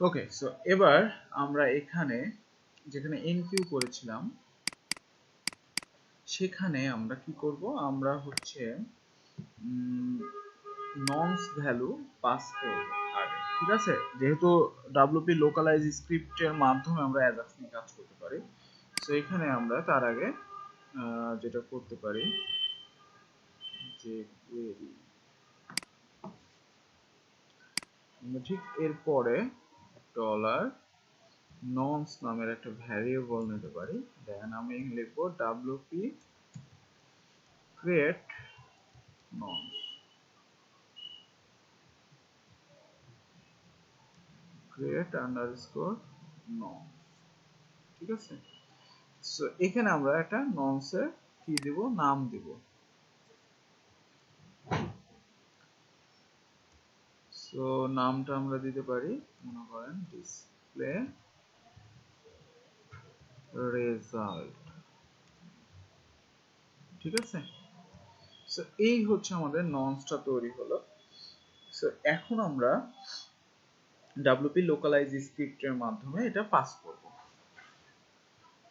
ওকে, so এবার আমরা এখানে যেখানে এনকিউ করেছিলাম সেখানে আমরা কি করব, আমরা হচ্ছে ননস ভ্যালু পাস করব আগে, ঠিক আছে। যেহেতু ডব্লিউপি লোকালাইজ স্ক্রিপ্টের মাধ্যমে আমরা অ্যাজাক্স নিয়ে কাজ করতে পারি, সো এখানে আমরা তার আগে যেটা করতে পারি যে কোয়েরি, ঠিক এরপরে ডলার ননস নামের একটা ভ্যারিয়েবল নিতে পারি, দেন আমি লিখবো WP create norms, create underscore norms, ঠিক আছে। সো এখানে আমরা একটা ননসের কি দিব, নাম দিব। সো নামটা আমরা দিতে পারি, মনে করেন ডিসপ্লে রেজাল্ট, ঠিক আছে। সো এই হচ্ছে আমাদের ননসটা তৈরি হলো। সো এখন আমরা ডব্লিউপি লোকালাইজ স্ক্রিপ্টের মাধ্যমে এটা পাস করব।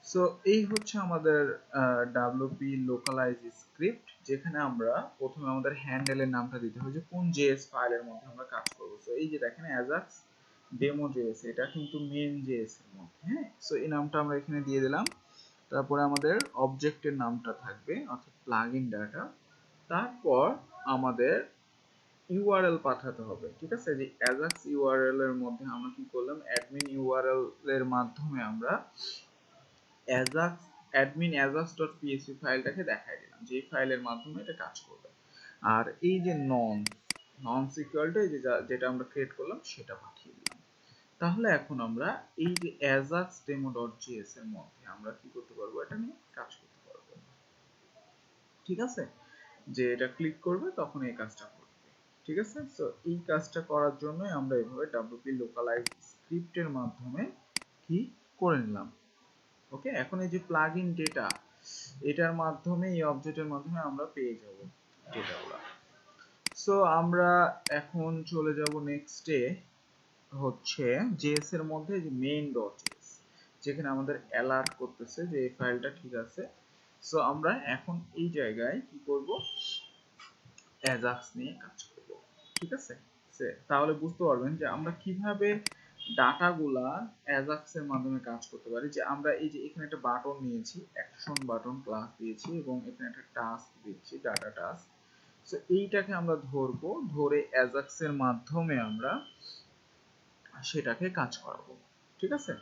সো এই হচ্ছে আমাদের ডব্লিউপি লোকালাইজ স্ক্রিপ্ট, যেখানে আমরা প্রথমে আমাদের হ্যান্ডেলের নামটা দিতে হবে যে কোন জেএস ফাইলের মধ্যে আমরা কাজ করব। সো এই যে দেখেন অ্যাজাক্স ডেমো জেএস, এটা কিন্তু মেন জেএস এর মধ্যে, হ্যাঁ। সো এই নামটা আমরা এখানে দিয়ে দিলাম। তারপরে আমাদের অবজেক্টের নামটা থাকবে, অর্থাৎ প্লাগইন ডাটা। তারপর আমাদের ইউআরএল পাঠাতে হবে, ঠিক আছে। যে অ্যাজাক্স ইউআরএল এর মধ্যে আমরা কি করলাম, অ্যাডমিন ইউআরএল এর মাধ্যমে আমরা অ্যাজাক্স অ্যাডমিন ajax.php ফাইলটাকে দেখাই দিলাম, যে ফাইলের মাধ্যমে এটা কাজ করবে। আর এই যে ননস ইকুয়াল টু এই যে যেটা আমরা ক্রিয়েট করলাম সেটা পাঠিয়ে দিলাম। তাহলে এখন আমরা এই যে ajax-demo.js এর মধ্যে আমরা কি করতে পারবো, এটা নিয়ে কাজ করতে পারবো, ঠিক আছে। যে এটা ক্লিক করবে তখন এই কাজটা করবে, ঠিক আছে। সো এই কাজটা করার জন্য আমরা এইভাবে ডব্লিউপি লোকালাইজ স্ক্রিপ্টের মাধ্যমে কি করে নিলাম। ওকে, এখন এই যে প্লাগইন ডেটা, এটার মাধ্যমে এই অবজেক্টের মাধ্যমে আমরা পেয়ে যাব ডেটাগুলো। সো আমরা এখন চলে যাব নেক্সটে, হচ্ছে জেএস এর মধ্যে যে main.js, যেখানে আমাদের অ্যালার্ট করতেছে যে এই ফাইলটা ঠিক আছে। সো আমরা এখন এই জায়গায় কি করব, অ্যাজাক্স নিয়ে কাজ করব, ঠিক আছে। তাহলে বুঝতে পারবেন যে আমরা কিভাবে ডাটাগুলা অ্যাজাক্স এর মাধ্যমে কাজ করতে পারি। যে আমরা এই যে এখানে একটা বাটন নিয়েছি, অ্যাকশন বাটন ক্লাস দিয়েছি, এবং এখানে একটা টাস্ক দিচ্ছি, ডাটা টাস্ক। সো এইটাকে আমরা ধরবো, ধরে অ্যাজাক্স এর মাধ্যমে আমরা সেটাকে কাজ করাবো, ঠিক আছে।